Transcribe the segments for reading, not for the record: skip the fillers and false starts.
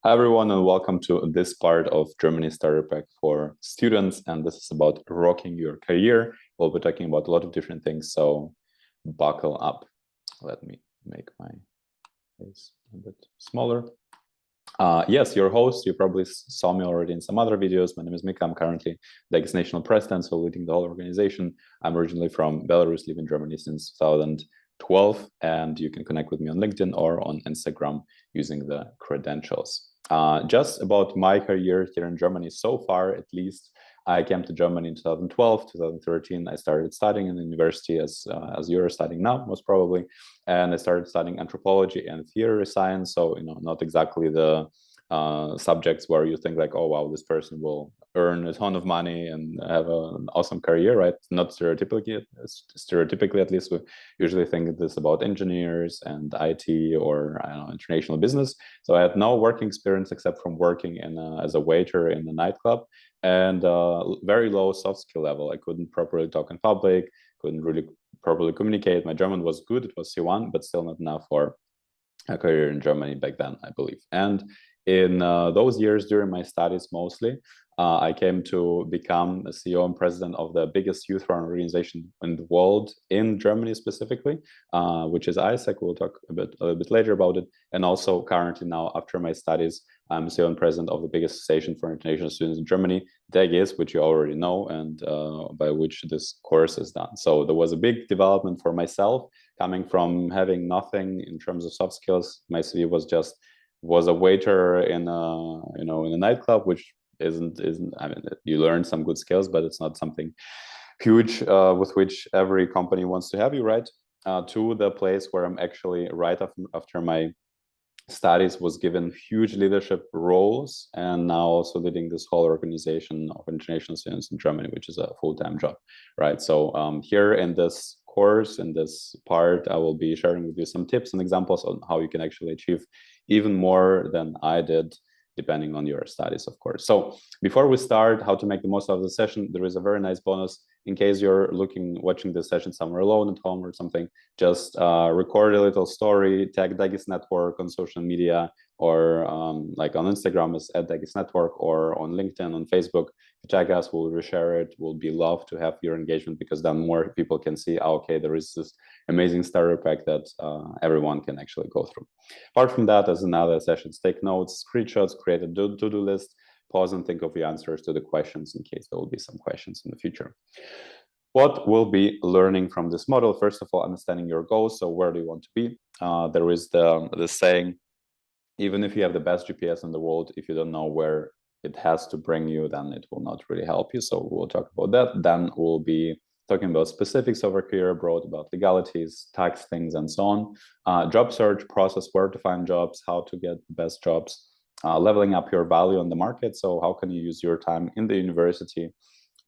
Hi everyone, and welcome to this part of Germany Starter Pack for students. And this is about rocking your career. We'll be talking about a lot of different things, so buckle up. Let me make my face a bit smaller. Yes, your host, you probably saw me already in some other videos. My name is Mika. I'm currently DEGIS National President, so leading the whole organization. I'm originally from Belarus, live in Germany since 2012, and you can connect with me on LinkedIn or on Instagram using the credentials. Just about my career here in Germany so far, at least. I came to Germany in 2012, 2013. I started studying in the university as you're studying now, most probably. And I started studying anthropology and theory science. So, not exactly the subjects where you think like, oh, wow, this person will earn a ton of money and have an awesome career, right? Not stereotypically at least, we usually think this about engineers and IT or, I don't know, international business. So I had no working experience except from working as a waiter in a nightclub, and very low soft skill level. I couldn't properly talk in public, couldn't really properly communicate. My German was good, it was C1, but still not enough for a career in Germany back then, I believe. And in those years during my studies mostly, I came to become a CEO and president of the biggest youth-run organization in the world, in Germany specifically, which is ISEC. We'll talk a little bit later about it. And also currently now, after my studies, I'm CEO and president of the biggest association for international students in Germany, DEGIS, which you already know, and by which this course is done. So there was a big development for myself, coming from having nothing in terms of soft skills. My CV was a waiter in a nightclub, which isn't I mean, you learn some good skills, but it's not something huge with which every company wants to have you, right? To the place where I'm actually right after my studies was given huge leadership roles, and now also leading this whole organization of international students in Germany, which is a full-time job, right? So here in this course, in this part, I will be sharing with you some tips and examples on how you can actually achieve even more than I did, depending on your studies, of course. So before we start, how to make the most of the session, there is a very nice bonus. In case you're watching this session somewhere alone at home or something, just record a little story, tag DEGIS Network on social media, or like on Instagram is @DEGIS Network, or on LinkedIn, on Facebook. If you tag us, we'll reshare it. We'll be love to have your engagement, because then more people can see, okay, there is this amazing starter pack that everyone can actually go through. Apart from that, as in other sessions, take notes, screenshots, create a to-do list, pause and think of the answers to the questions in case there will be some questions in the future. What we'll be learning from this model? First of all, understanding your goals. So where do you want to be? There is the saying, even if you have the best GPS in the world, if you don't know where it has to bring you, then it will not really help you. So we'll talk about that. Then we'll be talking about specifics of our career abroad, about legalities, tax things, and so on. Job search process, where to find jobs, how to get the best jobs. Leveling up your value on the market. So how can you use your time in the university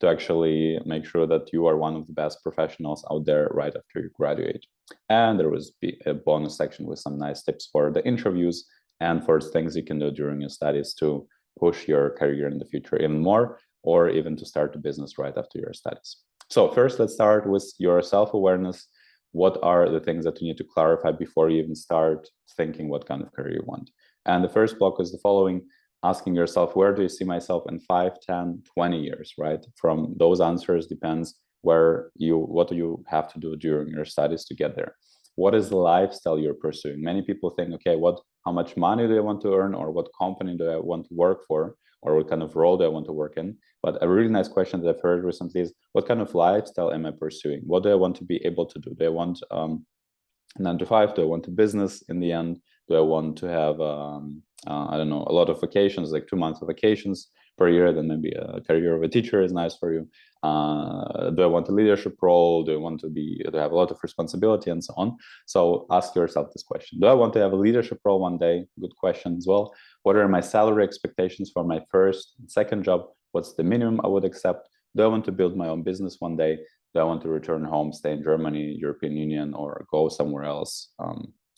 to actually make sure that you are one of the best professionals out there right after you graduate. And there was a bonus section with some nice tips for the interviews and for things you can do during your studies to push your career in the future even more, or even to start a business right after your studies. So first, let's start with your self-awareness. What are the things that you need to clarify before you even start thinking what kind of career you want? And the first block is the following: asking yourself, where do you see myself in 5, 10, 20 years, right? From those answers depends what do you have to do during your studies to get there. What is the lifestyle you're pursuing? Many people think, okay, how much money do I want to earn, or what company do I want to work for, or what kind of role do I want to work in? But a really nice question that I've heard recently is, what kind of lifestyle am I pursuing? What do I want to be able to do? Do I want 9 to 5? Do I want a business in the end? Do I want to have, I don't know, a lot of vacations, like 2 months of vacations per year? Then maybe a career of a teacher is nice for you. Do I want a leadership role? Do I want to have a lot of responsibility, and so on? So ask yourself this question. Do I want to have a leadership role one day? Good question as well. What are my salary expectations for my first and second job? What's the minimum I would accept? Do I want to build my own business one day? Do I want to return home, stay in Germany, European Union, or go somewhere else?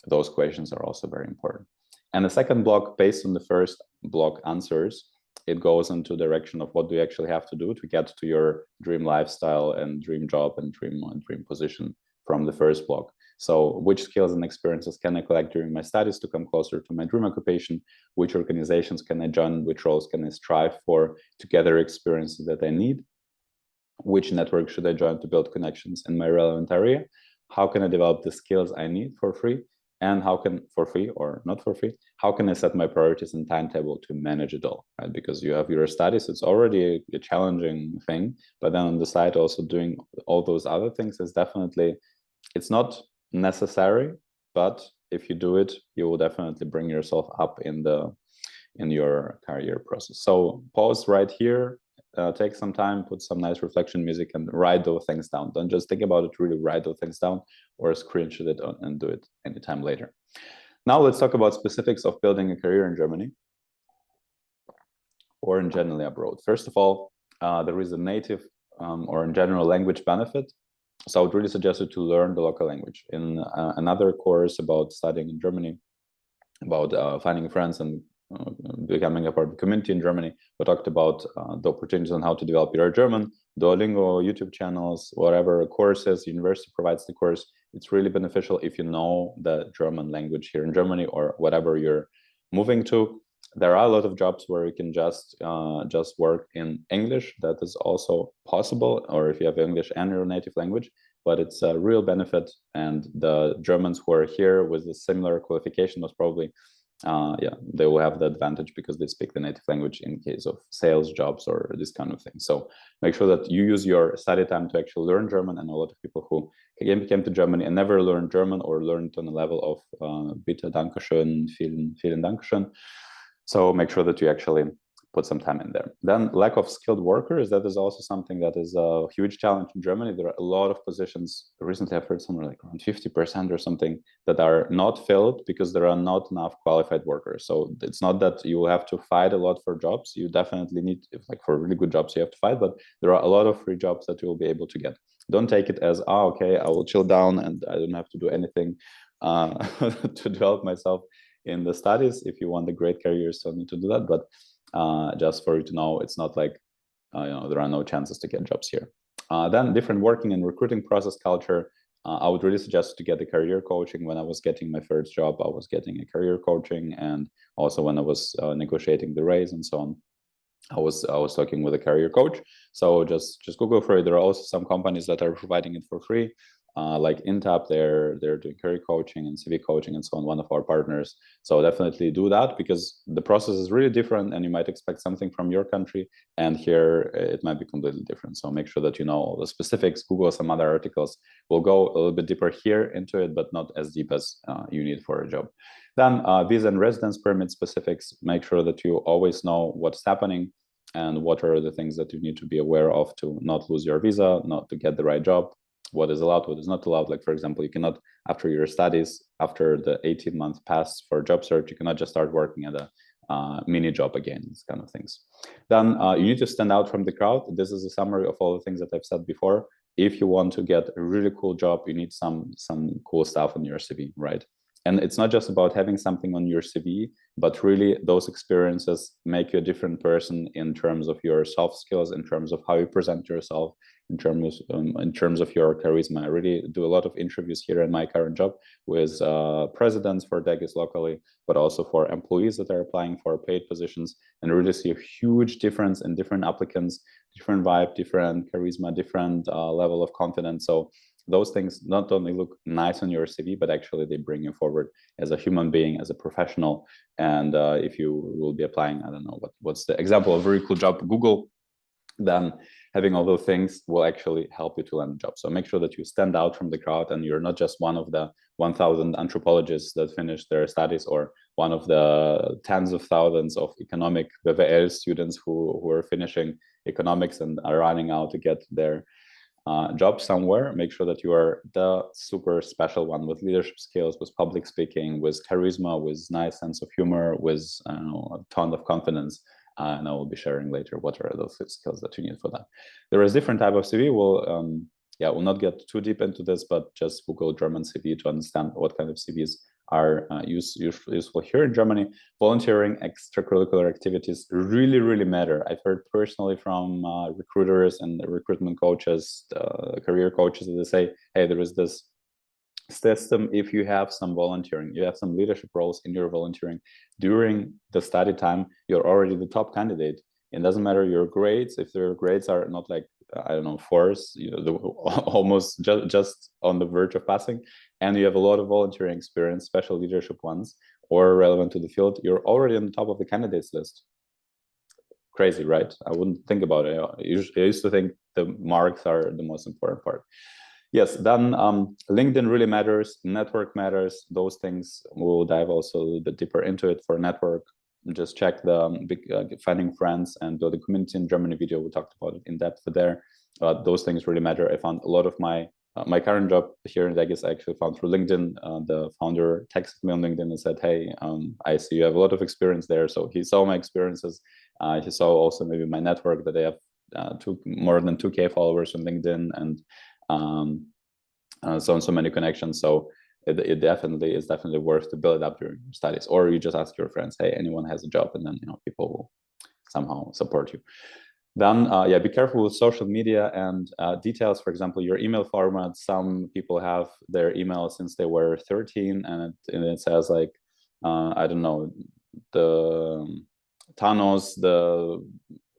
Those questions are also very important. And the second block, based on the first block answers, it goes into the direction of what do you actually have to do to get to your dream lifestyle and dream job and dream position from the first block. So which skills and experiences can I collect during my studies to come closer to my dream occupation? Which organizations can I join? Which roles can I strive for to gather experiences that I need? Which network should I join to build connections in my relevant area? How can I develop the skills I need for free? And how can, for free or not for free, how can I set my priorities and timetable to manage it all, right? Because you have your studies, it's already a challenging thing, but then on the side, also doing all those other things is definitely, it's not necessary, but if you do it, you will definitely bring yourself up in your career process. So pause right here, take some time, put some nice reflection music and write those things down. Don't just think about it, really write those things down or screenshot it and do it anytime later. Now let's talk about specifics of building a career in Germany or in generally abroad. First of all, there is a native or in general language benefit. So I would really suggest you to learn the local language. In another course about studying in Germany, about finding friends and becoming a part of the community in Germany, we talked about the opportunities on how to develop your German, Duolingo, YouTube channels, whatever courses, university provides the course. It's really beneficial if you know the German language here in Germany or whatever you're moving to. There are a lot of jobs where you can just work in English. That is also possible, or if you have English and your native language, but it's a real benefit. And the Germans who are here with a similar qualification was probably, they will have the advantage because they speak the native language in case of sales jobs or this kind of thing. So make sure that you use your study time to actually learn German. And a lot of people who again came to Germany and never learned German or learned on a level of bitte, dankeschön, vielen Dankeschön. So make sure that you actually put some time in there. Then lack of skilled workers, that is also something that is a huge challenge in Germany. There are a lot of positions, recently I've heard somewhere like around 50% or something, that are not filled because there are not enough qualified workers. So it's not that you will have to fight a lot for jobs. You definitely need, like for really good jobs, you have to fight, but there are a lot of free jobs that you will be able to get. Don't take it as, okay, I will chill down and I don't have to do anything to develop myself in the studies. If you want a great career, you still need to do that. But just for you to know, it's not like there are no chances to get jobs here. Then different working and recruiting process culture. I would really suggest to get the career coaching. When I was getting my first job, I was getting a career coaching, and also when I was negotiating the raise and so on, I was talking with a career coach. So just Google for it. There are also some companies that are providing it for free. Like Intap, they're doing career coaching and CV coaching and so on, one of our partners. So definitely do that because the process is really different and you might expect something from your country and here it might be completely different. So make sure that you know all the specifics, Google some other articles. We'll go a little bit deeper here into it, but not as deep as you need for a job. Then visa and residence permit specifics, make sure that you always know what's happening and what are the things that you need to be aware of to not lose your visa, not to get the right job, what is allowed, what is not allowed. Like, for example, you cannot, after your studies, after the 18-month pass for job search, you cannot just start working at a mini job again, these kind of things. Then you need to stand out from the crowd. This is a summary of all the things that I've said before. If you want to get a really cool job, you need some cool stuff on your CV, right? And it's not just about having something on your CV, but really those experiences make you a different person in terms of your soft skills, in terms of how you present yourself, in terms of your charisma. I really do a lot of interviews here in my current job with presidents for DEGIS locally, but also for employees that are applying for paid positions, and really see a huge difference in different applicants, different vibe, different charisma, different level of confidence. So those things not only look nice on your CV, but actually they bring you forward as a human being, as a professional. And if you will be applying, I don't know, what's the example of a very cool job, Google, then having all those things will actually help you to land a job. So make sure that you stand out from the crowd and you're not just one of the 1,000 anthropologists that finished their studies or one of the tens of thousands of economic BWL students who are finishing economics and are running out to get their job somewhere. Make sure that you are the super special one with leadership skills, with public speaking, with charisma, with nice sense of humor, with a ton of confidence. And I will be sharing later what are those skills that you need for that. There is different type of CV. We'll not get too deep into this, but just Google German CV to understand what kind of CVs are useful here in Germany. Volunteering, extracurricular activities really, really matter. I've heard personally from recruiters and recruitment coaches, career coaches, that they say, hey, there is this system if you have some volunteering, you have some leadership roles in your volunteering during the study time, you're already the top candidate. It doesn't matter your grades. If your grades are not like, I don't know, fours, you know, almost just on the verge of passing, and you have a lot of volunteering experience, special leadership ones, or relevant to the field, you're already on the top of the candidates list. Crazy, right? I wouldn't think about it. I used to think the marks are the most important part. Yes, then LinkedIn really matters, network matters, those things. We'll dive also a little bit deeper into it. For network, just check the finding friends and build a community in Germany video. We talked about it in depth there. Those things really matter. I found a lot of my current job here in DEGIS I actually found through LinkedIn. The founder texted me on LinkedIn and said, hey, I see you have a lot of experience there. So he saw my experiences. He saw also maybe my network, that I have more than 2K followers on LinkedIn, and so many connections. So it definitely is worth to build it up during your studies, or you just ask your friends, hey, anyone has a job, and then, you know, people will somehow support you. Then yeah, be careful with social media and details. For example, your email format. Some people have their email since they were 13, and it says like, I don't know, the Thanos, the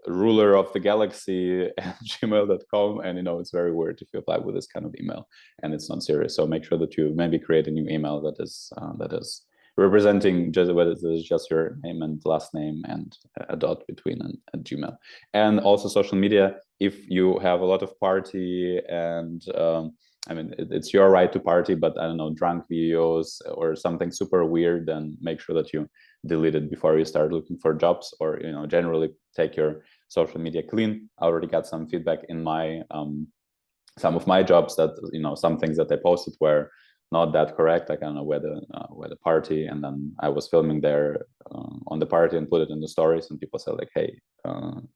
ruler of the galaxy at gmail.com, and, you know, it's very weird if you apply with this kind of email and it's not serious. So make sure that you maybe create a new email that is representing just whether it is just your name and last name and a dot between and Gmail. And also social media, if you have a lot of party and I mean, it's your right to party, but I don't know, drunk videos or something super weird, then make sure that you delete it before you start looking for jobs, or, you know, generally take your social media clean. I already got some feedback in my some of my jobs that, you know, some things that I posted were not that correct. Like, I don't know, where the party, and then I was filming there on the party and put it in the stories, and people said like, hey,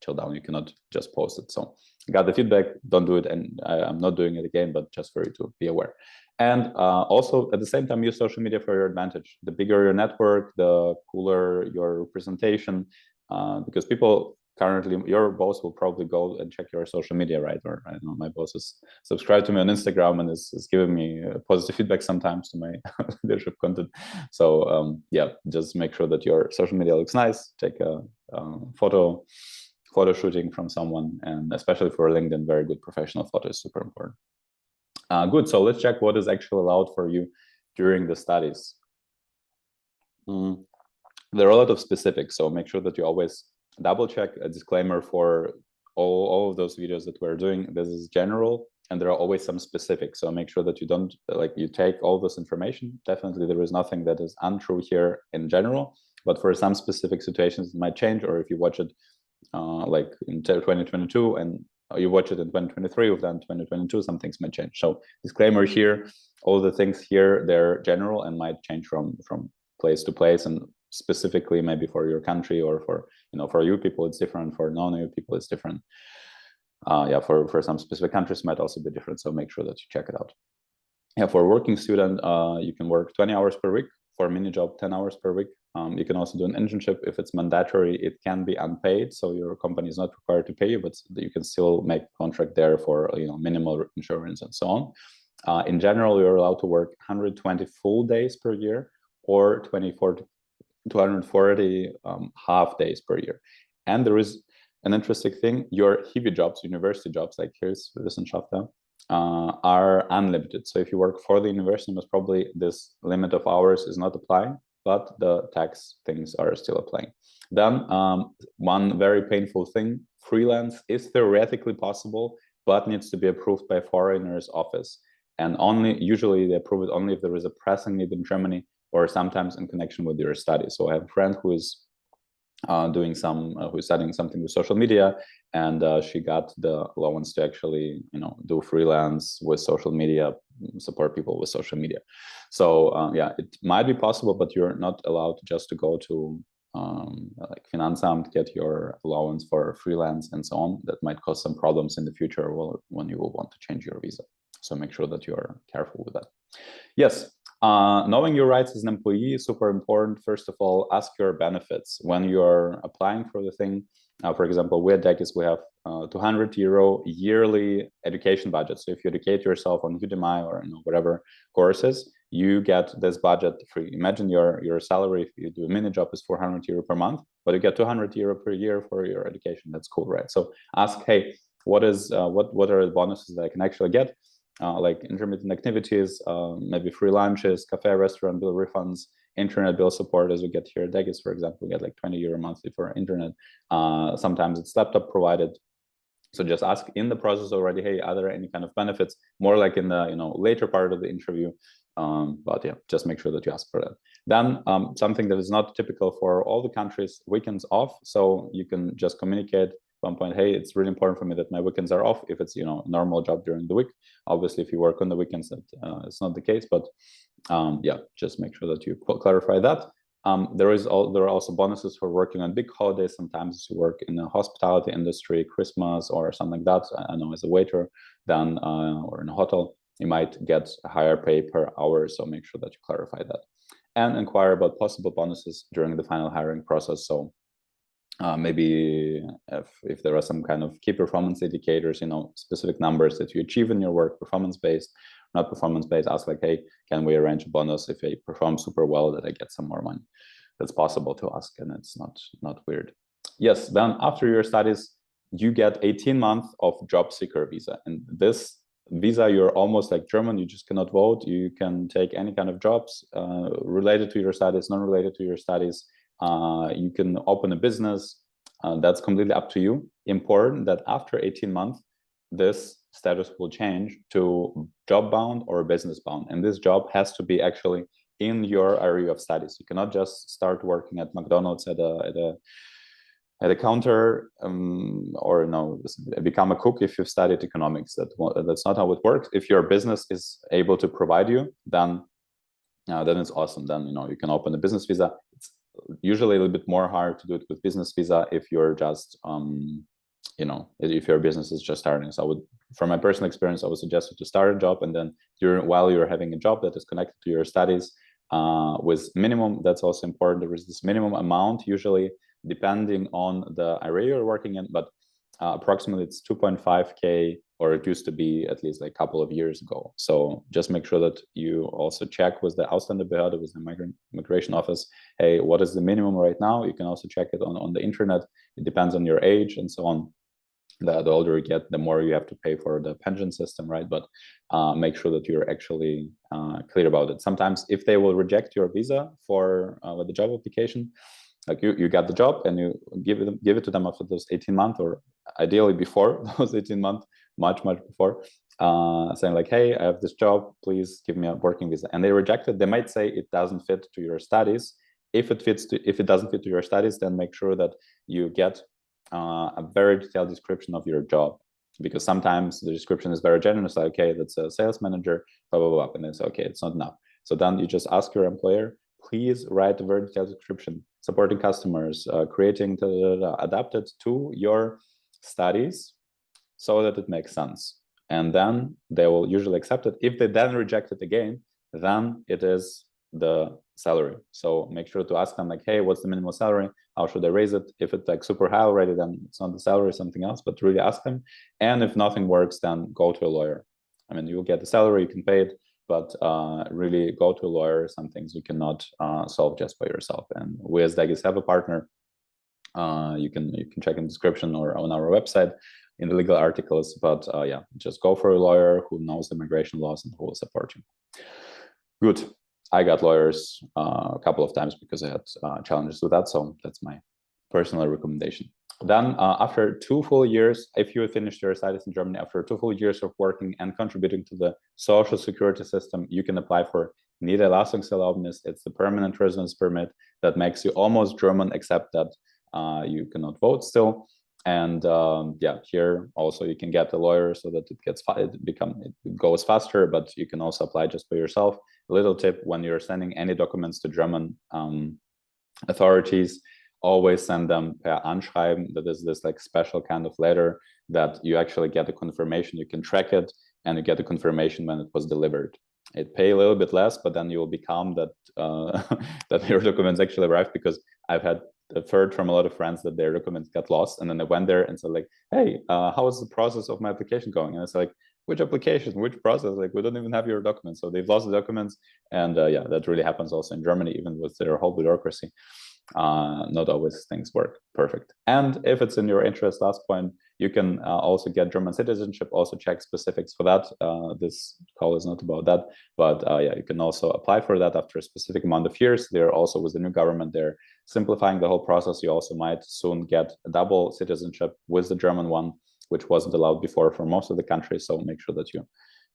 chill down, you cannot just post it. So I got the feedback, don't do it, and I'm not doing it again, but just for you to be aware. And also at the same time, use social media for your advantage. The bigger your network, the cooler your representation, because people currently, your boss will probably go and check your social media, right? Or I don't know, my boss is subscribed to me on Instagram and is giving me positive feedback sometimes to my leadership content. So yeah, just make sure that your social media looks nice. Take a photo shooting from someone, and especially for LinkedIn, very good professional photo is super important. Good, so let's check what is actually allowed for you during the studies. There are a lot of specifics, so make sure that you always double check. A disclaimer for all of those videos that we're doing, this is general, and there are always some specifics, so make sure that you don't, like, you take all this information. Definitely there is nothing that is untrue here in general, but for some specific situations it might change, or if you watch it like in 2022 and you watch it in 2023, or then 2022, some things might change. So disclaimer here, all the things here, they're general and might change from place to place, and specifically maybe for your country, or for, you know, for you people it's different, for non-EU people it's different. Yeah, for some specific countries might also be different, so make sure that you check it out. Yeah, for a working student, you can work 20 hours per week. For a mini job, 10 hours per week. You can also do an internship. If it's mandatory, it can be unpaid, so your company is not required to pay you, but you can still make a contract there for, you know, minimal insurance and so on. In general, you're allowed to work 120 full days per year, or 240 half days per year. And there is an interesting thing: your HIVI jobs, university jobs, like here's Wissenschaftler, are unlimited. So if you work for the university, most probably this limit of hours is not applying, but the tax things are still applying. Then one very painful thing: freelance is theoretically possible, but needs to be approved by foreigner's office. And usually they approve it only if there is a pressing need in Germany, or sometimes in connection with your studies. So I have a friend who is doing who's studying something with social media, and she got the allowance to actually, you know, do freelance with social media, support people with social media. So yeah, it might be possible, but you're not allowed just to go to like Finanzamt, get your allowance for freelance and so on. That might cause some problems in the future when you will want to change your visa. So make sure that you're careful with that. Yes. Knowing your rights as an employee is super important. First of all, ask your benefits when you're applying for the thing. For example, we at DEGIS, we have €200 yearly education budget. So if you educate yourself on Udemy or whatever courses, you get this budget free. Imagine your salary, if you do a mini job, is €400 per month, but you get €200 per year for your education. That's cool, right? So ask, hey, what are the bonuses that I can actually get? Like intermittent activities, maybe free lunches, cafe, restaurant bill refunds, internet bill support, as we get here at DEGIS, for example, we get like €20 monthly for internet. Sometimes it's laptop provided. So just ask in the process already, hey, are there any kind of benefits? More like in the later part of the interview. But yeah, just make sure that you ask for that. Then something that is not typical for all the countries, weekends off. So you can just communicate one point, hey, it's really important for me that my weekends are off if it's normal job during the week. Obviously, if you work on the weekends, that it's not the case, but yeah, just make sure that you clarify that. There are also bonuses for working on big holidays. Sometimes you work in the hospitality industry, Christmas or something like that. I know as a waiter, then or in a hotel, you might get a higher pay per hour. So make sure that you clarify that and inquire about possible bonuses during the final hiring process. So maybe if there are some kind of key performance indicators, specific numbers that you achieve in your work, performance-based, not performance-based, ask like, hey, can we arrange a bonus if I perform super well that I get some more money? That's possible to ask, and it's not weird. Yes, then after your studies, you get 18 months of job seeker visa. And this visa, you're almost like German, you just cannot vote. You can take any kind of jobs related to your studies, non-related to your studies. You can open a business. That's completely up to you. Important that after 18 months, this status will change to job bound or business bound. And this job has to be actually in your area of studies. You cannot just start working at McDonald's at a counter or become a cook if you've studied economics. That's not how it works. If your business is able to provide you, then it's awesome. Then you can open a business visa. It's usually a little bit more hard to do it with business visa if you're just if your business is just starting. So from my personal experience, I would suggest you to start a job, and then while you're having a job that is connected to your studies with minimum, that's also important. There is this minimum amount, usually depending on the area you're working in, but approximately it's 2.5K, or it used to be at least like a couple of years ago. So just make sure that you also check with the Ausländerbehörde, with the migration office, hey, what is the minimum right now? You can also check it on the internet. It depends on your age and so on. The older you get, the more you have to pay for the pension system, right? But make sure that you're actually clear about it. Sometimes if they will reject your visa for the job application, like you got the job and you give it to them after those 18 months, or ideally before those 18 months, much before, saying like, hey, I have this job, please give me a working visa. And they reject it. They might say it doesn't fit to your studies. If it doesn't fit to your studies, then make sure that you get a very detailed description of your job, because sometimes the description is very generous, like, okay, that's a sales manager, blah, blah, blah, and then say, okay, it's not enough. So then you just ask your employer, please write a very detailed description, supporting customers, creating adapted to your studies so that it makes sense. And then they will usually accept it. If they then reject it again, then it is the salary. So make sure to ask them like, hey, what's the minimum salary? How should I raise it? If it's like super high already, then it's not the salary, something else, but really ask them. And if nothing works, then go to a lawyer. I mean, you'll get the salary, you can pay it, but really go to a lawyer. Some things you cannot solve just by yourself. And we as DEGIS have a partner. You can check in the description or on our website in the legal articles, but yeah, just go for a lawyer who knows the immigration laws and who will support you. Good. I got lawyers a couple of times because I had challenges with that. So that's my personal recommendation. Then after 2 full years, if you finished your studies in Germany, after 2 full years of working and contributing to the social security system, you can apply for Niederlassungserlaubnis. It's the permanent residence permit that makes you almost German, except that you cannot vote still. And yeah, here also you can get a lawyer so that it goes faster, but you can also apply just by yourself. A little tip: when you're sending any documents to German authorities, always send them per Anschreiben. That is this like special kind of letter that you actually get a confirmation. You can track it and you get a confirmation when it was delivered. it pay a little bit less, but then you will be calm that that your documents actually arrived, because I've heard from a lot of friends that their documents got lost, and then they went there and said like, hey, how is the process of my application going? And it's like, which application, which process? Like, we don't even have your documents. So they've lost the documents. And yeah, that really happens also in Germany, even with their whole bureaucracy. Not always things work perfect. And if it's in your interest, last point, you can also get German citizenship. Also check specifics for that. This call is not about that, but yeah, you can also apply for that after a specific amount of years. They're also, with the new government, they're simplifying the whole process. You also might soon get a double citizenship with the German one, which wasn't allowed before for most of the countries. So make sure that you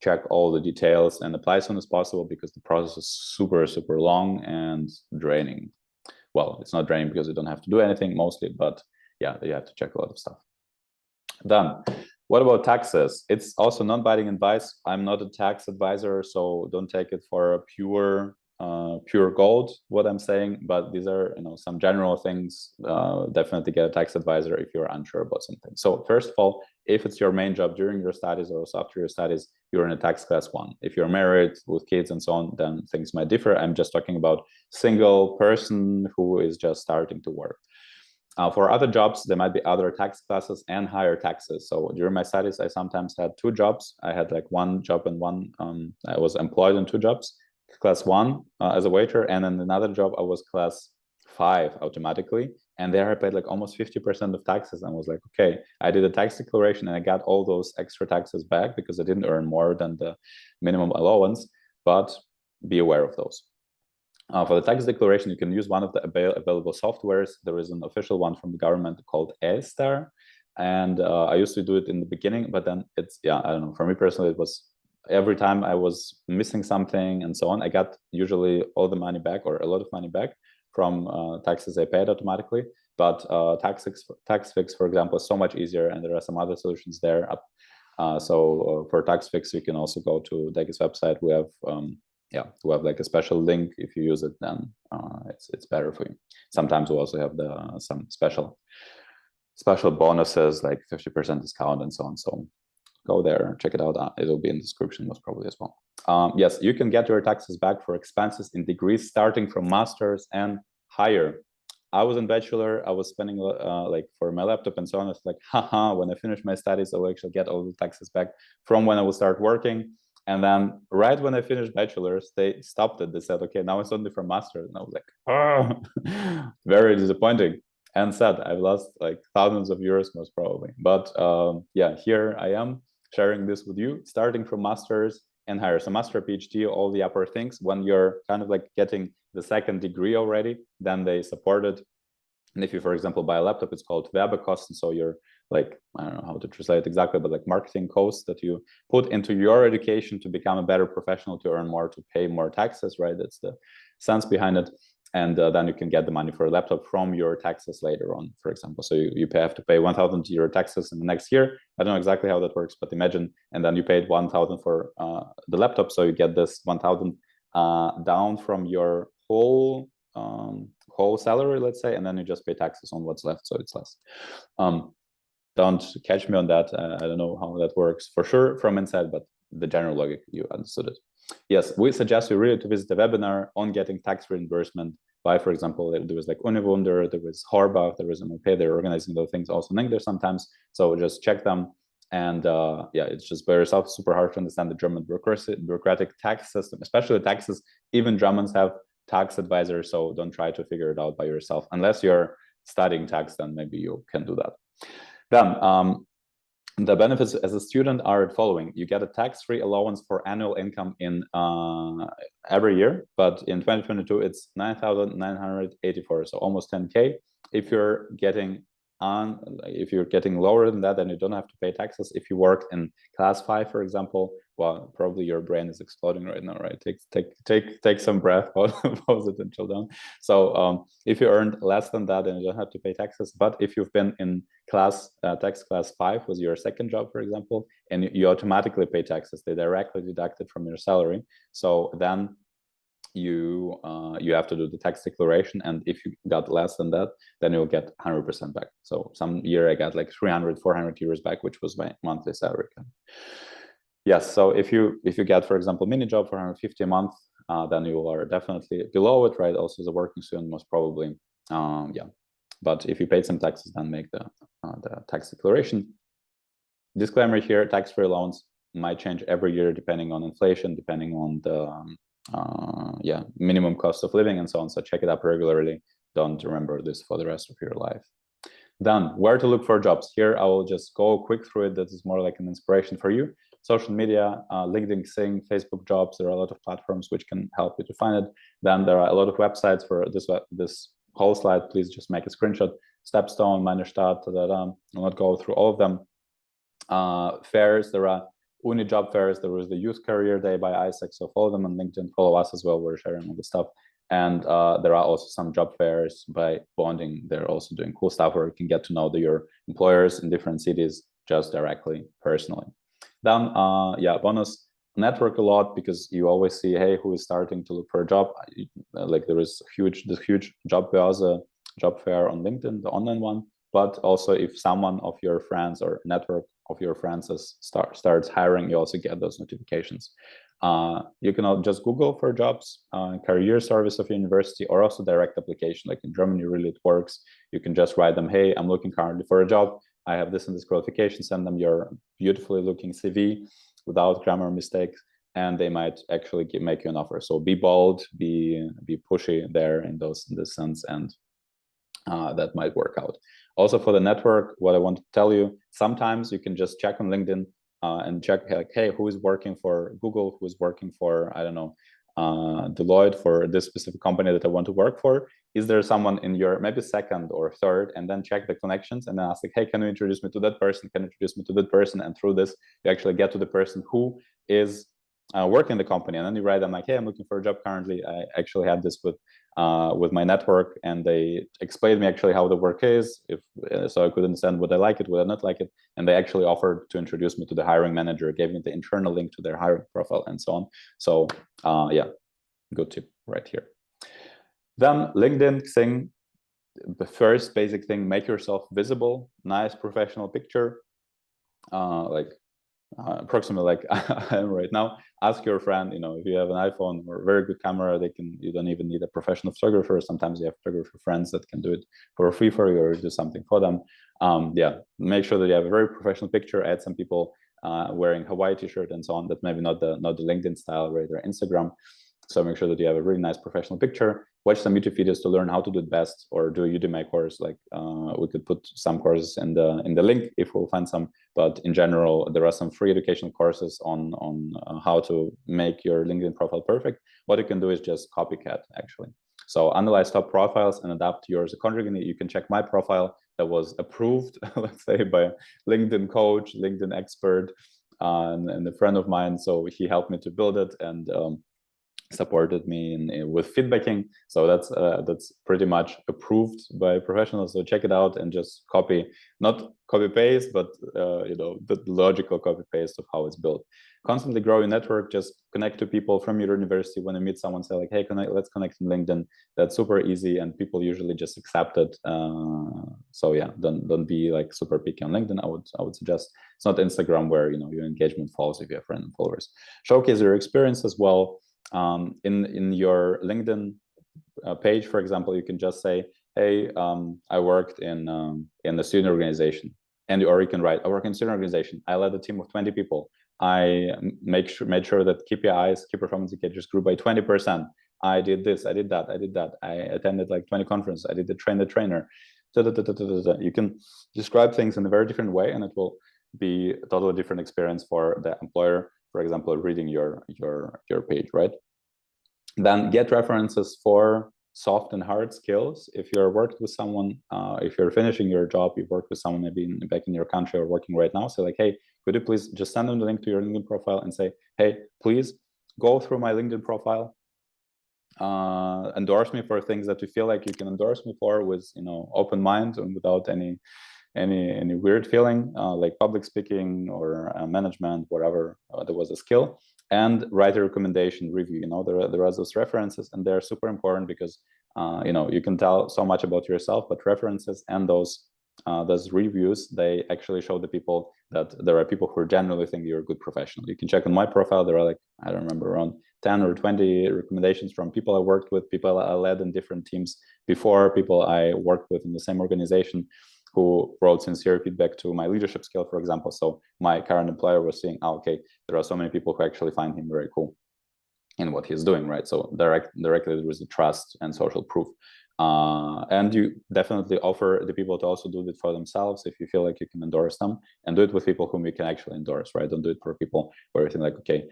check all the details and apply as soon as possible, because the process is super, super long and draining. Well, it's not draining because you don't have to do anything mostly, but yeah, you have to check a lot of stuff. Then, what about taxes? It's also non-binding advice. I'm not a tax advisor, so don't take it for a pure gold, what I'm saying, but these are, some general things. Definitely get a tax advisor if you're unsure about something. So first of all, if it's your main job during your studies or also after your studies, you're in a tax class 1. If you're married with kids and so on, then things might differ. I'm just talking about single person who is just starting to work. For other jobs, there might be other tax classes and higher taxes. So during my studies, I sometimes had 2 jobs. I had like 1 job and I was employed in 2 jobs. Class 1 as a waiter, and then another job I was class 5 automatically, and there I paid like almost 50% of taxes. And was like, okay, I did a tax declaration and I got all those extra taxes back because I didn't earn more than the minimum allowance, but be aware of those. For the tax declaration, you can use one of the available softwares. There is an official one from the government called ESTAR, and I used to do it in the beginning, but then it's, yeah, I don't know, for me personally, it was every time I was missing something and so on, I got usually all the money back, or a lot of money back, from taxes I paid automatically. But TaxFix, for example, is so much easier, and there are some other solutions there. So for TaxFix, you can also go to DEGIS website. We have like a special link. If you use it, then it's better for you. Sometimes we also have some special bonuses, like 50% discount and so on. So go there, check it out. It'll be in the description most probably as well. Yes, you can get your taxes back for expenses in degrees starting from master's and higher. I was in bachelor. I was spending like for my laptop and so on. It's like, haha, when I finish my studies, I will actually get all the taxes back from when I will start working. And then right when I finished bachelor's, they stopped it. They said, okay, now it's only for master's. And I was like, oh, very disappointing. And sad. I've lost like thousands of euros most probably. But yeah, here I am sharing this with you, starting from master's and higher. So master, PhD, all the upper things. When you're kind of like getting the 2nd degree already, then they support it. And if you, for example, buy a laptop, it's called Werbekosten. So you're like, I don't know how to translate it exactly, but like marketing costs that you put into your education to become a better professional, to earn more, to pay more taxes, right? That's the sense behind it. And then you can get the money for a laptop from your taxes later on, for example. So you have to pay 1,000 euro taxes in the next year. I don't know exactly how that works, but imagine, and then you paid 1,000 for the laptop. So you get this 1,000 down from your whole salary, let's say, and then you just pay taxes on what's left, so it's less. Don't catch me on that. I don't know how that works for sure from inside, but the general logic, you understood it. Yes, we suggest you really to visit the webinar on getting tax reimbursement by, for example, there was like Uniwunder, there was Horbach, there was MLP. They're organizing those things also in English sometimes, so just check them. And yeah, it's just by yourself super hard to understand the German bureaucratic tax system, especially taxes. Even Germans have tax advisors, so don't try to figure it out by yourself. Unless you're studying tax, then maybe you can do that. Then the benefits as a student are the following. You get a tax-free allowance for annual income in every year, but in 2022 it's 9,984, so almost 10K. If you're getting lower than that, then you don't have to pay taxes. If you work in class 5, for example, well, probably your brain is exploding right now, right? Take some breath, pause it and chill down. So if you earned less than that, then you don't have to pay taxes. But if you've been in tax class 5 was your 2nd job, for example, and you automatically pay taxes, they directly deduct it from your salary. So then you have to do the tax declaration, and if you got less than that, then you'll get 100% back. So some year I got like 300-400 euros back, which was my monthly salary. Yes, so if you get, for example, mini job for 150 a month, then you are definitely below it, right? Also, the working student most probably, yeah. But if you paid some taxes, then make the tax declaration. Disclaimer here: tax-free loans might change every year depending on inflation, depending on the minimum cost of living and so on. So check it up regularly. Don't remember this for the rest of your life. Then, where to look for jobs. Here, I will just go quick through it. That is more like an inspiration for you. Social media, LinkedIn, Xing, Facebook jobs. There are a lot of platforms which can help you to find it. Then there are a lot of websites for this whole slide. Please just make a screenshot. Stepstone, Minerstadt, I'll not go through all of them. Fairs, there are Uni job fairs. There was the Youth Career Day by Isaac. So follow them on LinkedIn. Follow us as well. We're sharing all the stuff. And there are also some job fairs by Bonding. They're also doing cool stuff where you can get to know your employers in different cities just directly, personally. Then, bonus, network a lot, because you always see, hey, who is starting to look for a job? Like there is this huge job fair on LinkedIn, the online one. But also if someone of your friends or network of your friends starts hiring, you also get those notifications. You can just Google for jobs, career service of university, or also direct application. Like in Germany, really it works. You can just write them, hey, I'm looking currently for a job. I have this and this qualification. Send them your beautifully looking CV without grammar mistakes, and they might actually make you an offer. So be bold, be pushy there in this sense, and that might work out. Also for the network, what I want to tell you, sometimes you can just check on LinkedIn and check like, hey, who is working for Google, who is working for, I don't know, Deloitte, for this specific company that I want to work for. Is there someone in your maybe second or third? And then check the connections and then ask like, hey, can you introduce me to that person? Can you introduce me to that person? And through this, you actually get to the person who is working in the company. And then you write them like, hey, I'm looking for a job currently. I actually had this with my network, and they explained me actually how the work is, so I could understand would I like it, would I not like it, and they actually offered to introduce me to the hiring manager, gave me the internal link to their hiring profile and so on. So yeah, good tip right here. Then LinkedIn, Xing, the first basic thing, make yourself visible, nice professional picture, like approximately like I am right now. Ask your friend, if you have an iPhone or a very good camera, you don't even need a professional photographer. Sometimes you have photographer friends that can do it for free for you or do something for them. Yeah, make sure that you have a very professional picture. Add some people wearing Hawaii t-shirt and so on. That maybe not the LinkedIn style, rather Instagram. So make sure that you have a really nice professional picture. Watch some YouTube videos to learn how to do it best, or do a Udemy course. Like we could put some courses in the link if we'll find some. But in general, there are some free educational courses on how to make your LinkedIn profile perfect. What you can do is just copycat, actually. So analyze top profiles and adapt yours accordingly. You can check my profile that was approved, let's say, by LinkedIn coach, LinkedIn expert, and a friend of mine. So he helped me to build it and supported me with feedbacking. So that's pretty much approved by professionals. So check it out and just not copy paste, but the logical copy paste of how it's built. Constantly grow your network. Just connect to people from your university. When you meet someone, say like, hey, let's connect on LinkedIn. That's super easy, and people usually just accept it. So yeah, don't be like super picky on LinkedIn. I would suggest it's not Instagram where your engagement falls if you have friends and followers. Showcase your experience as well. In your LinkedIn page, for example, you can just say, hey, I worked in the student organization, or you can write, I work in student organization. I led a team of 20 people. I made sure that KPIs, key performance indicators, grew by 20%. I did this, I did that, I did that. I attended like 20 conferences. I did the trainer. You can describe things in a very different way, and it will be a totally different experience for the employer, for example, reading your page, right? Then get references for soft and hard skills. If you're worked with someone, if you're finishing your job, you've worked with someone maybe back in your country or working right now, say like, hey, could you please just send them the link to your LinkedIn profile and say, hey, please go through my LinkedIn profile, endorse me for things that you feel like you can endorse me for with open mind and without any weird feeling, like public speaking or management, whatever there was a skill, and write a recommendation review. There are those references, and they're super important because you can tell so much about yourself, but references and those reviews, they actually show the people that there are people who generally think you're a good professional. You can check on my profile. There are like, I don't remember, around 10 or 20 recommendations from people I worked with, people I led in different teams before, people I worked with in the same organization, who wrote sincere feedback to my leadership skill, for example. So my current employer was saying, oh, okay, there are so many people who actually find him very cool in what he's doing, right? So directly there is a trust and social proof. And you definitely offer the people to also do it for themselves if you feel like you can endorse them, and do it with people whom you can actually endorse, right? Don't do it for people where you think like, okay,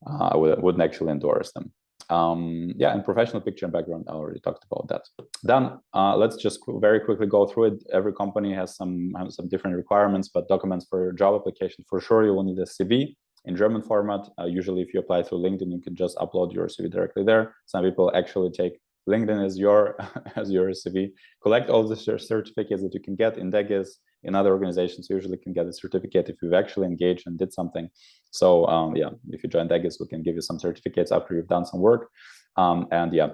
I wouldn't actually endorse them. Yeah, and professional picture and background, I already talked about that. Then let's just very quickly go through it. Every company has some different requirements, but documents for your job application, for sure you will need a CV in German format. Usually if you apply through LinkedIn, you can just upload your CV directly there. Some people actually take LinkedIn as your CV. Collect all the certificates that you can get in DEGIS. In other organizations, you usually can get a certificate if you've actually engaged and did something. So yeah, if you join DEGIS, we can give you some certificates after you've done some work. And yeah,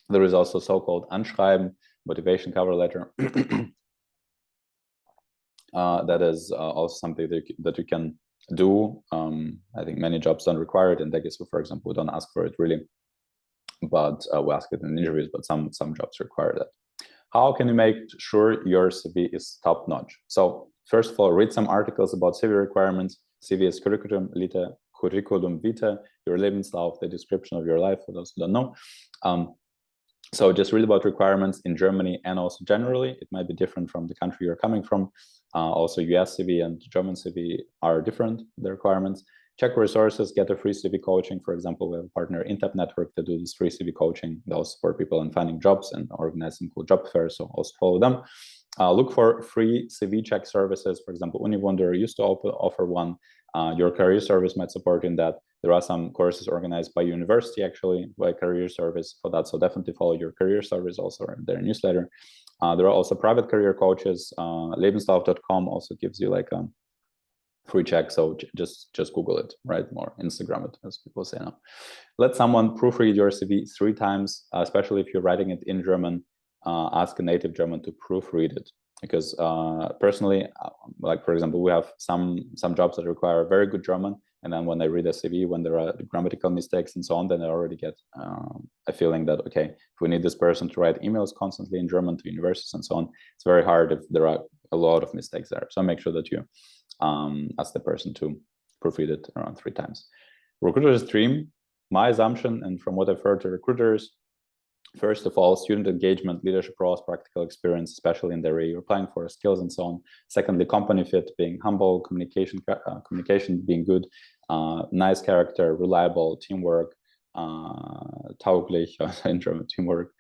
there is also so-called Anschreiben, motivation cover letter. That is also something that you can do. I think many jobs don't require it. In DEGIS, for example, we don't ask for it really, but we ask it in interviews, but some jobs require that. How can you make sure your CV is top-notch? So first of all, read some articles about CV requirements. CV is curriculum vitae, your Lebenslauf, the description of your life, for those who don't know. So just read about requirements in Germany and also generally. It might be different from the country you're coming from. Also US CV and German CV are different, the requirements. Check resources, get a free CV coaching. For example, we have a partner, Intap Network, to do this free CV coaching. They also support people in finding jobs and organizing cool job fairs, so also follow them. Look for free CV check services. For example, Uniwonder used to offer one. Your career service might support in that. There are some courses organized by university, actually, by career service for that. So definitely follow your career service, also in their newsletter. There are also private career coaches. Lebenslauf.com also gives you like a free check. So just Google it, right? Or Instagram it, as people say now. Let someone proofread your CV 3 times, especially if you're writing it in German. Ask a native German to proofread it, because personally, like for example, we have some jobs that require very good German, and then when I read a CV, when there are grammatical mistakes and so on, then I already get a feeling that, okay, if we need this person to write emails constantly in German to universities and so on, it's very hard if there are a lot of mistakes there. So make sure that you ask the person to proofread it around 3 times. Recruiters dream, my assumption, and from what I've heard to recruiters, first of all, student engagement, leadership roles, practical experience, especially in the area you're applying for, skills and so on. Secondly, company fit, being humble, communication being good, nice character, reliable, teamwork, tauglich, in German, teamwork,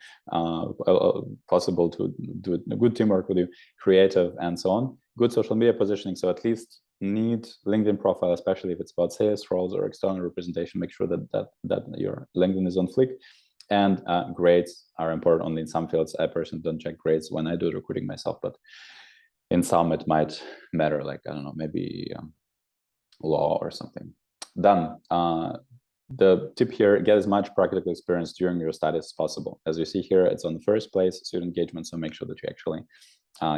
possible to do a good teamwork with you, creative, and so on. Good social media positioning, so at least neat LinkedIn profile, especially if it's about sales roles or external representation. Make sure that your LinkedIn is on flick. And grades are important only in some fields. I personally don't check grades when I do recruiting myself, but in some it might matter, like, I don't know, maybe law or something. Then the tip here, get as much practical experience during your studies as possible. As you see here, it's on the first place, student engagement, so make sure that you actually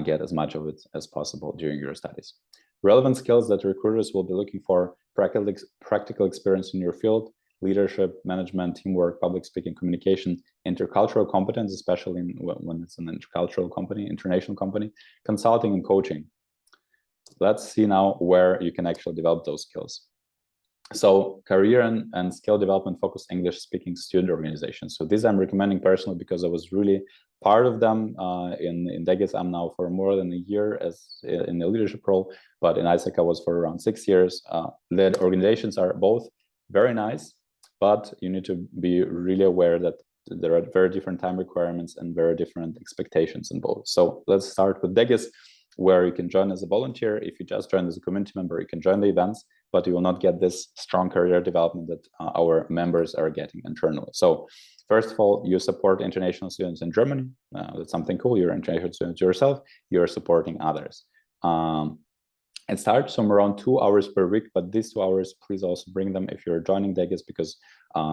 get as much of it as possible during your studies. Relevant skills that recruiters will be looking for: practical experience in your field, leadership, management, teamwork, public speaking, communication, intercultural competence, especially when it's an intercultural company, international company, consulting and coaching. Let's see now where you can actually develop those skills. So career and skill development focused English speaking student organizations. So these I'm recommending personally because I was really part of them. In DEGIS, I'm now for more than a year as in the leadership role, but in ISEC I was for around 6 years. The organizations are both very nice, but you need to be really aware that there are very different time requirements and very different expectations in both. So let's start with DEGIS, where you can join as a volunteer. If you just join as a community member, you can join the events, but you will not get this strong career development that our members are getting internally. So first of all, you support international students in Germany. That's something cool. You're an international student yourself. You're supporting others. It starts from around 2 hours per week, but these 2 hours, please also bring them if you're joining DEGIS, because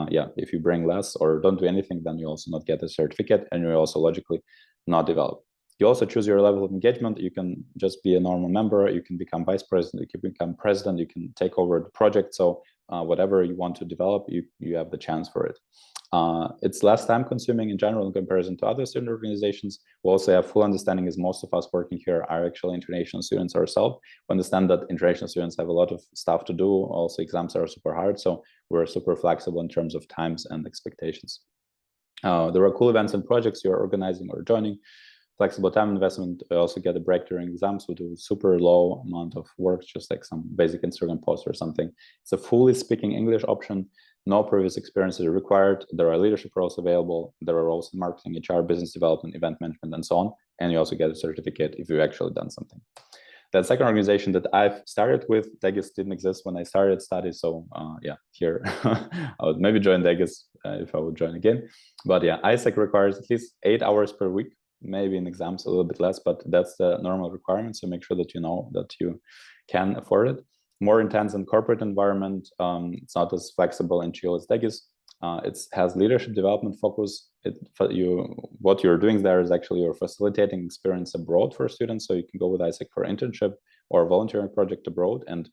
yeah, if you bring less or don't do anything, then you also not get a certificate and you also logically not develop. You also choose your level of engagement. You can just be a normal member. You can become vice president. You can become president. You can take over the project. So whatever you want to develop, you have the chance for it. It's less time consuming in general in comparison to other student organizations. We also have full understanding, as most of us working here are actually international students ourselves. We understand that international students have a lot of stuff to do. Also, exams are super hard. So we're super flexible in terms of times and expectations. There are cool events and projects you're organizing or joining. Flexible time investment. I also get a break during exams. We do super low amount of work, just like some basic Instagram post or something. It's a fully speaking English option. No previous experiences are required. There are leadership roles available. There are roles in marketing, HR, business development, event management, and so on. And you also get a certificate if you've actually done something. The second organization that I've started with, DEGIS didn't exist when I started studies. So yeah, here I would maybe join DEGIS if I would join again. But yeah, ISEC requires at least 8 hours per week. Maybe in exams a little bit less, but that's the normal requirement. So make sure that you know that you can afford it. More intense and corporate environment. It's not as flexible and chill as DEGIS. It has leadership development focus. What you're doing there is actually you're facilitating experience abroad for students. So you can go with ISEC for internship or volunteering project abroad. And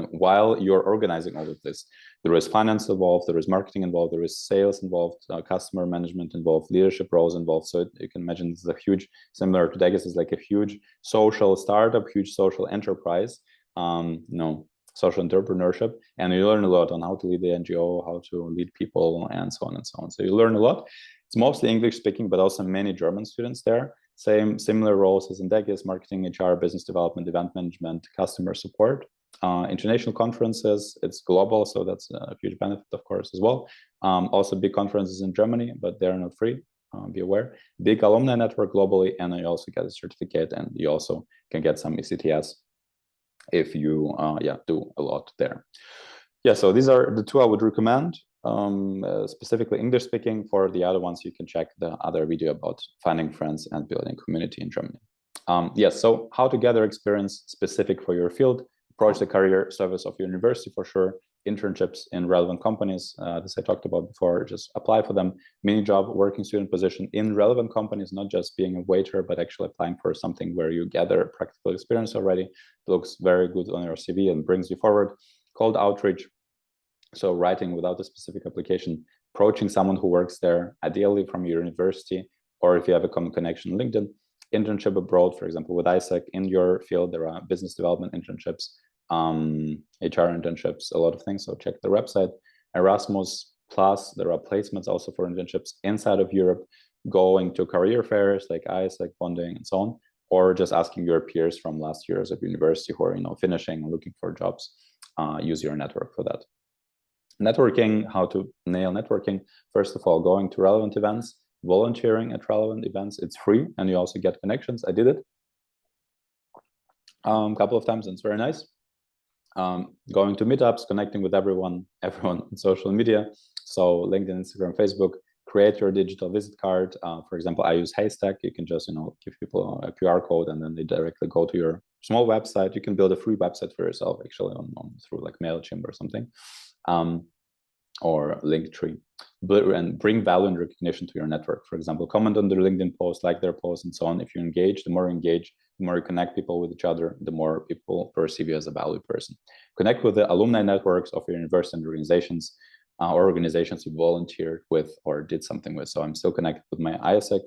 while you're organizing all of this, there is finance involved, there is marketing involved, there is sales involved, customer management involved, leadership roles involved. So you can imagine this is a huge, similar to DEGIS, is like a huge social startup, huge social enterprise, social entrepreneurship. And you learn a lot on how to lead the NGO, how to lead people, and so on and so on. So you learn a lot. It's mostly English speaking, but also many German students there. Similar roles as in DEGIS: marketing, HR, business development, event management, customer support. International conferences, it's global, so that's a huge benefit, of course, as well. Also big conferences in Germany, but they're not free, be aware. Big alumni network globally, and you also get a certificate, and you also can get some ECTS if you do a lot there. Yeah, so these are the two I would recommend, specifically English speaking. For the other ones, you can check the other video about finding friends and building community in Germany. Yes, so how to gather experience specific for your field. Approach the career service of your university for sure. Internships in relevant companies, as I talked about before, just apply for them. Mini job, working student position in relevant companies, not just being a waiter, but actually applying for something where you gather practical experience already. It looks very good on your CV and brings you forward. Cold outreach, so writing without a specific application, approaching someone who works there, ideally from your university, or if you have a common connection on LinkedIn. Internship abroad, for example, with ISEC in your field, there are business development internships, HR internships, a lot of things. So check the website. Erasmus Plus, there are placements also for internships inside of Europe, going to career fairs like ISEC, bonding, and so on, or just asking your peers from last years of university who are finishing and looking for jobs. Use your network for that. Networking, how to nail networking. First of all, going to relevant events. Volunteering at relevant events, it's free, and you also get connections. I did it a couple of times, and it's very nice. Going to meetups, connecting with everyone on social media. So LinkedIn, Instagram, Facebook. Create your digital visit card. For example, I use Haystack. You can just give people a QR code, and then they directly go to your small website. You can build a free website for yourself, actually, through like MailChimp or something. Or Linktree, and bring value and recognition to your network. For example, comment on their LinkedIn post, like their post, and so on. If you engage, the more you connect people with each other, the more people perceive you as a value person. Connect with the alumni networks of your university and organizations, or organizations you volunteered with or did something with. So I'm still connected with my ISEC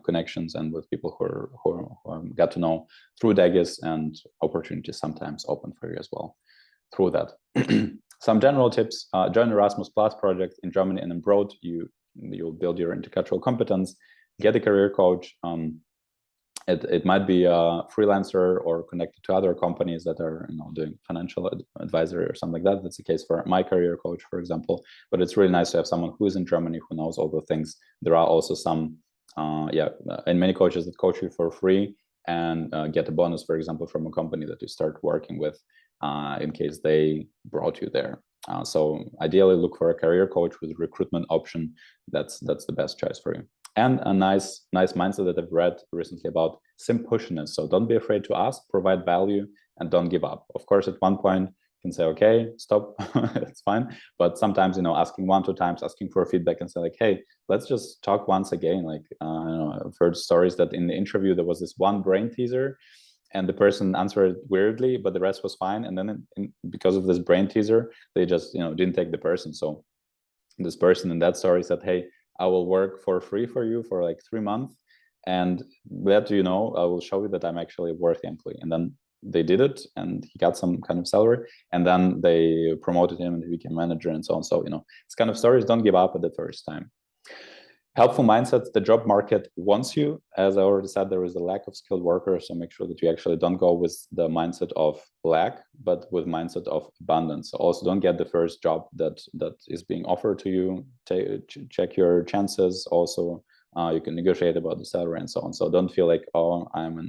connections and with people who got to know through DEGIS, and opportunities sometimes open for you as well through that. Some general tips: join Erasmus Plus project in Germany and abroad. You'll build your intercultural competence. Get a career coach. It might be a freelancer or connected to other companies that are doing financial advisory or something like that. That's the case for my career coach, for example. But it's really nice to have someone who is in Germany who knows all the things. There are also some, and many coaches that coach you for free and get a bonus, for example, from a company that you start working with. In case they brought you there. So ideally look for a career coach with a recruitment option. That's the best choice for you. And a nice mindset that I've read recently about simpushness. So don't be afraid to ask, provide value, and don't give up. Of course, at one point can say, okay, stop, it's fine. But sometimes, you know, asking 1-2 times, asking for feedback and say like, hey, let's just talk once again. Like, I don't know, I've heard stories that in the interview, there was this one brain teaser and the person answered weirdly, but the rest was fine. And then because of this brain teaser, they just, you know, didn't take the person. So this person in that story said, hey, I will work for free for you for like 3 months. And let you know, I will show you that I'm actually a worthy employee. And then they did it and he got some kind of salary, and then they promoted him and he became manager and so on. So, you know, it's kind of stories, don't give up at the first time. Helpful mindsets, the job market wants you. As I already said, there is a lack of skilled workers, so make sure that you actually don't go with the mindset of lack, but with mindset of abundance. So also don't get the first job that is being offered to you. Check your chances. Also, you can negotiate about the salary and so on. So don't feel like, oh, I'm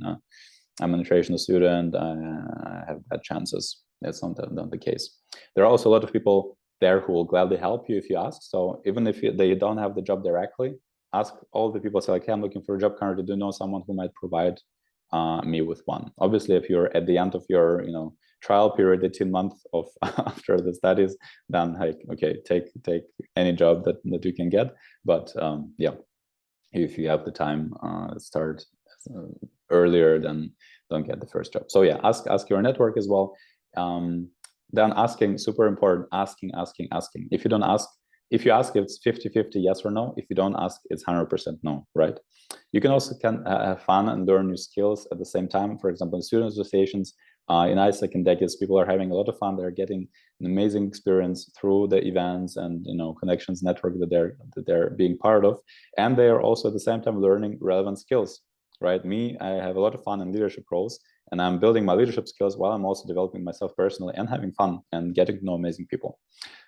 a traditional student, I have bad chances. That's not the case. There are also a lot of people there who will gladly help you if you ask. So even if they don't have the job directly, ask all the people, say like, hey, I'm looking for a job currently, do you know someone who might provide me with one? Obviously, if you're at the end of your, you know, trial period, 18 months of after the studies, then like, okay, take any job that you can get. But yeah, if you have the time, start earlier, then don't get the first job. So yeah, ask your network as well. Then asking, super important, asking. If you don't ask, if you ask, it's 50-50 yes or no. If you don't ask, it's 100% no, right? You can also have fun and learn new skills at the same time. For example, in student associations, in ISAC and DEGIS, people are having a lot of fun. They're getting an amazing experience through the events and, you know, connections network that they're being part of. And they are also at the same time learning relevant skills, right? Me, I have a lot of fun in leadership roles, and I'm building my leadership skills while I'm also developing myself personally and having fun and getting to know amazing people.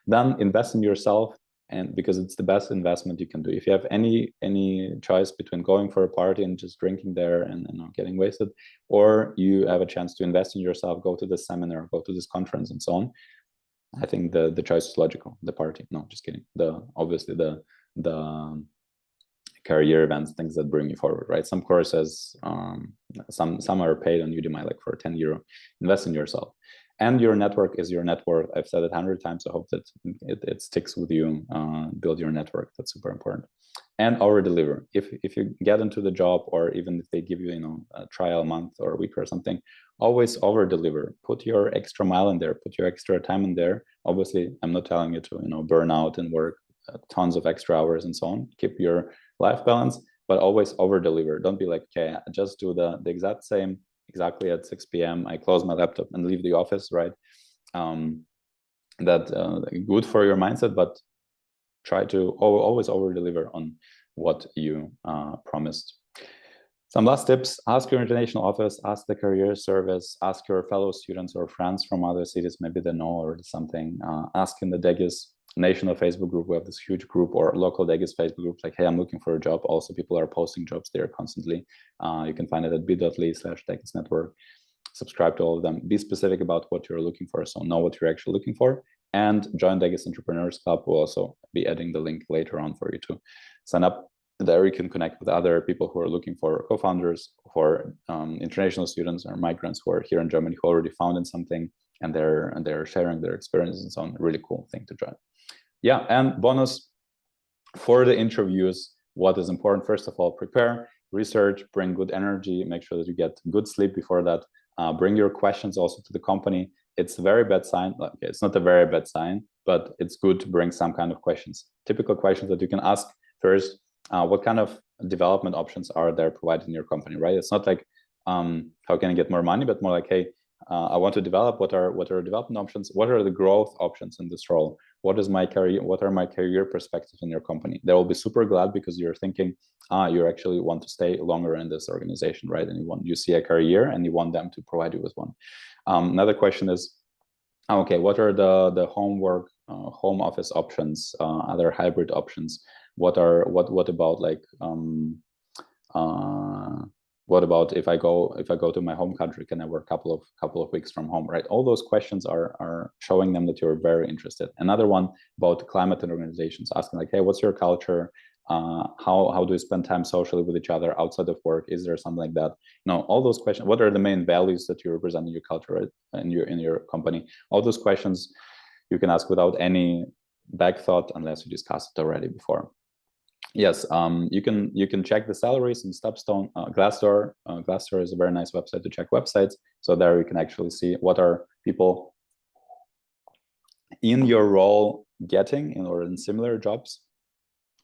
Then invest in yourself, and because it's the best investment you can do. If you have any choice between going for a party and just drinking there and, you know, getting wasted, or you have a chance to invest in yourself, go to this seminar, go to this conference and so on, I think the choice is logical. The party, no, just kidding. Obviously the career events, things that bring you forward, right? Some courses, some are paid on Udemy, like for €10. Invest in yourself. And your network is your net worth. I've said it 100 times. I hope that it sticks with you. Build your network. That's super important. And over deliver. If you get into the job, or even if they give you, you know, a trial month or a week or something, always over deliver. Put your extra mile in there. Put your extra time in there. Obviously, I'm not telling you to, you know, burn out and work tons of extra hours and so on. Keep your life balance, but always over deliver. Don't be like, okay, I just do the exact same, exactly at 6 p.m. I close my laptop and leave the office, right? Good for your mindset, but try to always over deliver on what you promised. Some last tips: ask your international office, ask the career service, ask your fellow students or friends from other cities, maybe they know already something. Ask in the DEGIS national Facebook group. We have this huge group, or local DEGIS Facebook group, like, hey, I'm looking for a job. Also, people are posting jobs there constantly. You can find it at bit.ly/DEGIS network. Subscribe to all of them. Be specific about what you're looking for, so know what you're actually looking for. And join DEGIS Entrepreneurs Club. We'll also be adding the link later on for you to sign up. There you can connect with other people who are looking for co-founders, for international students or migrants who are here in Germany who already founded something, and they're sharing their experiences and so on. Really cool thing to join. Yeah, and bonus for the interviews, what is important? First of all, prepare, research, bring good energy, make sure that you get good sleep before that. Bring your questions also to the company. It's a very bad sign. Okay, it's not a very bad sign, but it's good to bring some kind of questions. Typical questions that you can ask first. What kind of development options are there provided in your company, right? It's not like, how can I get more money, but more like, hey, I want to develop. What are development options? What are the growth options in this role? What is my career? What are my career perspectives in your company? They will be super glad, because you're thinking, you actually want to stay longer in this organization, right? And you see a career, and you want them to provide you with one. Another question is, okay, what are the homework, home office options, other hybrid options? What about like, what about if I go to my home country, can I work couple of weeks from home, right? All those questions are showing them that you're very interested. Another one about climate and organizations, asking like, hey, what's your culture? How do you spend time socially with each other outside of work? Is there something like that? All those questions. What are the main values that you represent in your culture, right? in your company? All those questions you can ask without any back thought, unless you discussed it already before. Yes, you can check the salaries in Stepstone. Glassdoor. Glassdoor is a very nice website to check websites. So there you can actually see what are people in your role getting or in similar jobs.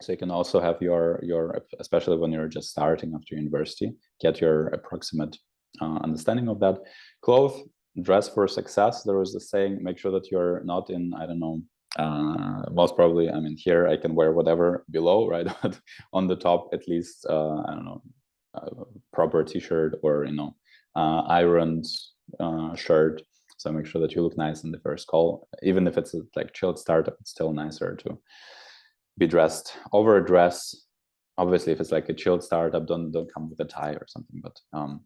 So you can also have your especially when you're just starting after university, get your approximate understanding of that. Clothes, dress for success. There was a saying: make sure that you're not in, I don't know, most probably, I mean, here I can wear whatever below, right? But on the top, at least, I don't know, proper t-shirt or, ironed shirt. So make sure that you look nice in the first call. Even if it's a like chilled startup, it's still nicer to be dressed, overdress. Obviously, if it's like a chilled startup, don't come with a tie or something. But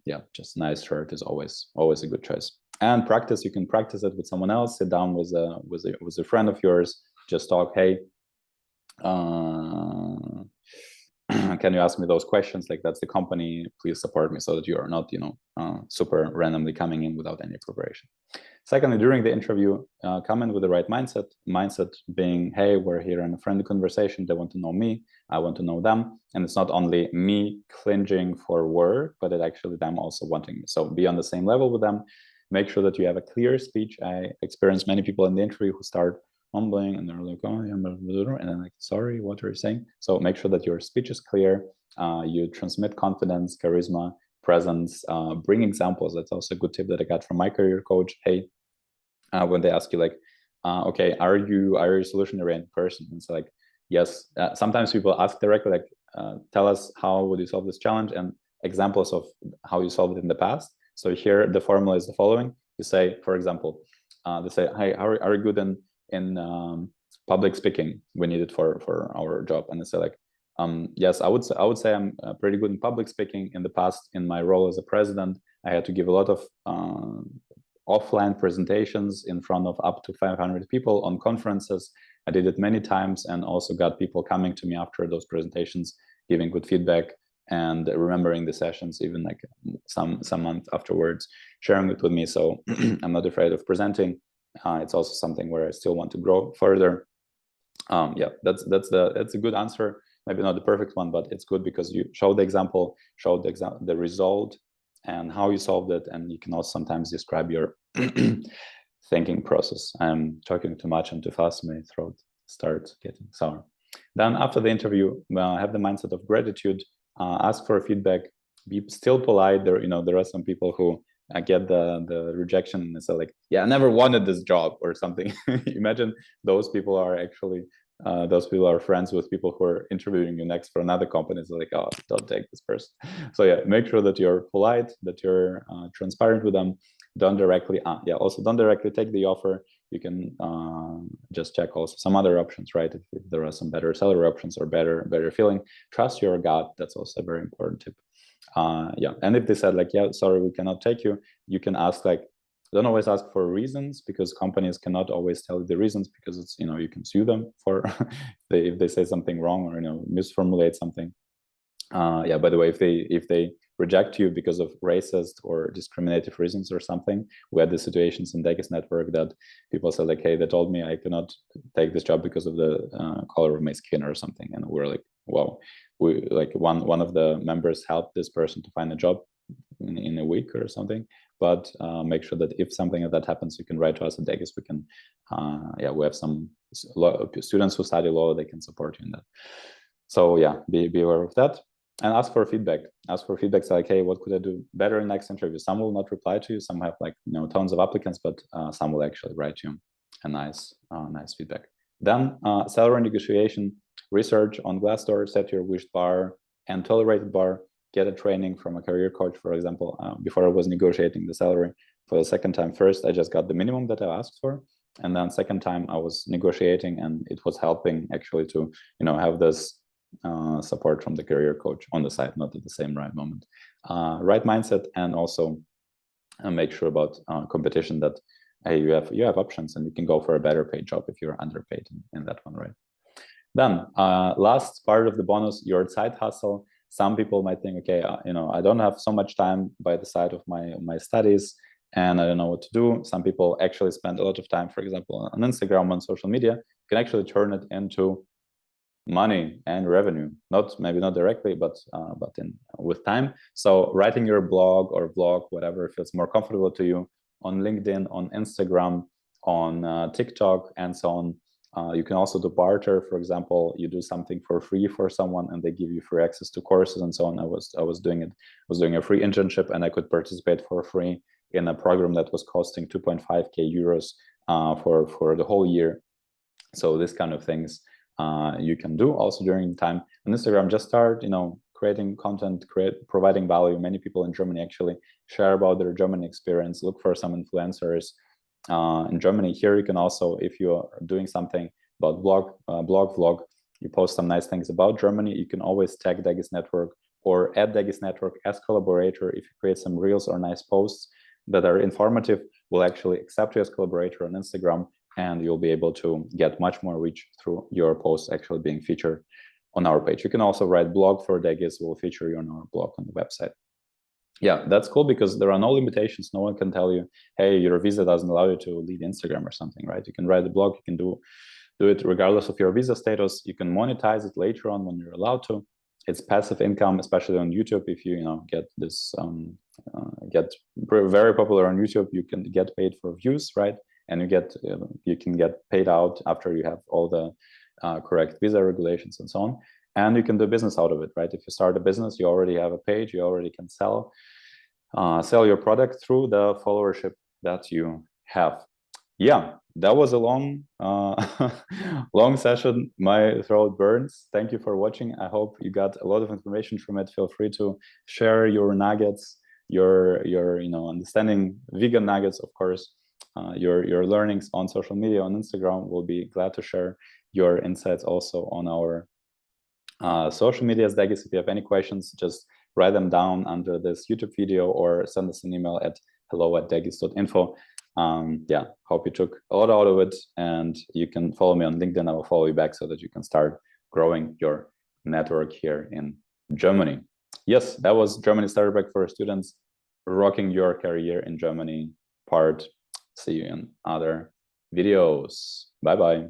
yeah, just nice shirt is always a good choice. And practice, you can practice it with someone else. Sit down with a friend of yours. Just talk. Hey, can you ask me those questions? Like, that's the company. Please support me so that you are not, super randomly coming in without any preparation. Secondly, during the interview, come in with the right mindset. Mindset being, hey, we're here in a friendly conversation. They want to know me. I want to know them. And it's not only me clinging for work, but it actually them also wanting me. So be on the same level with them. Make sure that you have a clear speech. I experienced many people in the interview who start mumbling and they're like, oh, yeah, and I'm like, sorry, what are you saying? So make sure that your speech is clear. You transmit confidence, charisma, presence, bring examples. That's also a good tip that I got from my career coach. Hey, when they ask you like, okay, are you a solution-oriented person? And it's like, yes. Sometimes people ask directly, like, tell us how would you solve this challenge and examples of how you solved it in the past. So here the formula is the following. You say, for example, they say, hey, are you good in public speaking? We need it for our job. And they say like, yes, I would say I'm pretty good in public speaking. In the past, in my role as a president, I had to give a lot of offline presentations in front of up to 500 people on conferences. I did it many times and also got people coming to me after those presentations, giving good feedback and remembering the sessions, even like some month afterwards, sharing it with me. So I'm not afraid of presenting. It's also something where I still want to grow further. Yeah, that's a good answer. Maybe not the perfect one, but it's good because you show the example, show the result, and how you solved it, and you can also sometimes describe your thinking process. I'm talking too much and too fast, my throat starts getting sour. Then after the interview, have the mindset of gratitude, ask for feedback, be still polite. There are some people who get the rejection and say like, yeah, I never wanted this job or something. Imagine those people are actually friends with people who are interviewing you next for another company. So like, oh, don't take this person. So yeah, make sure that you're polite, that you're transparent with them. Don't directly take the offer. You can just check also some other options, right? If there are some better salary options or better feeling, trust your gut. That's also a very important tip. Yeah, and if they said like, yeah, sorry, we cannot take you, you can ask like, don't always ask for reasons, because companies cannot always tell you the reasons, because it's, you can sue them for if they say something wrong or misformulate something. Yeah, by the way, if they reject you because of racist or discriminative reasons or something, we had the situations in DEGIS network that people said like, hey, they told me I cannot take this job because of the color of my skin or something, and we're like, wow. We like one of the members helped this person to find a job in a week or something. But make sure that if something like that happens, you can write to us at DEGIS. We can, we have some students who study law, they can support you in that. So yeah, be aware of that. And ask for feedback. Ask for feedback. So like, hey, what could I do better in next interview? Some will not reply to you. Some have like tons of applicants, but some will actually write you a nice feedback. Then salary negotiation. Research on Glassdoor. Set your wished bar and tolerated bar. Get a training from a career coach, for example. Before I was negotiating the salary for the second time, first I just got the minimum that I asked for, and then second time I was negotiating, and it was helping actually to have this support from the career coach on the side, not at the same right moment. Right mindset, and also make sure about competition, that hey, you have options and you can go for a better paid job if you're underpaid in that one, right? Then last part of the bonus, your side hustle. Some people might think, okay, I don't have so much time by the side of my studies, and I don't know what to do. Some people actually spend a lot of time, for example, on Instagram, on social media. You can actually turn it into money and revenue, maybe not directly, but with time. So writing your blog or vlog, whatever feels more comfortable to you, on LinkedIn, on Instagram, on TikTok, and so on. You can also do barter. For example, you do something for free for someone and they give you free access to courses and so on. I was doing a free internship, and I could participate for free in a program that was costing 2.5k euros for the whole year. So this kind of things you can do also during the time on Instagram. Just start, creating content, providing value. Many people in Germany actually share about their German experience. Look for some influencers in Germany. Here you can also, if you are doing something about vlog, you post some nice things about Germany. You can always tag DEGIS Network or add DEGIS Network as collaborator. If you create some reels or nice posts that are informative, we'll actually accept you as collaborator on Instagram, and you'll be able to get much more reach through your posts actually being featured on our page. You can also write blog for DEGIS. We'll feature you on our blog on the website. Yeah, that's cool because there are no limitations. No one can tell you, hey, your visa doesn't allow you to lead Instagram or something, right? You can write a blog, you can do it regardless of your visa status. You can monetize it later on when you're allowed to. It's passive income, especially on YouTube. If you get this, get very popular on YouTube, you can get paid for views, right? And you can get paid out after you have all the correct visa regulations and so on. And you can do business out of it, right? If you start a business, you already have a page, you already can sell your product through the followership that you have. Yeah, that was a long long session. My throat burns. Thank you for watching. I hope you got a lot of information from it. Feel free to share your nuggets, your understanding vegan nuggets, of course, your learnings on social media, on Instagram. We'll be glad to share your insights also on our social media as DEGIS. If you have any questions, just write them down under this YouTube video or send us an email at hello@degis.info. Yeah, hope you took a lot out of it, and you can follow me on LinkedIn. I will follow you back so that you can start growing your network here in Germany. Yes, that was Germany Starter Pack for students, rocking your career in Germany part. See you in other videos. Bye-bye.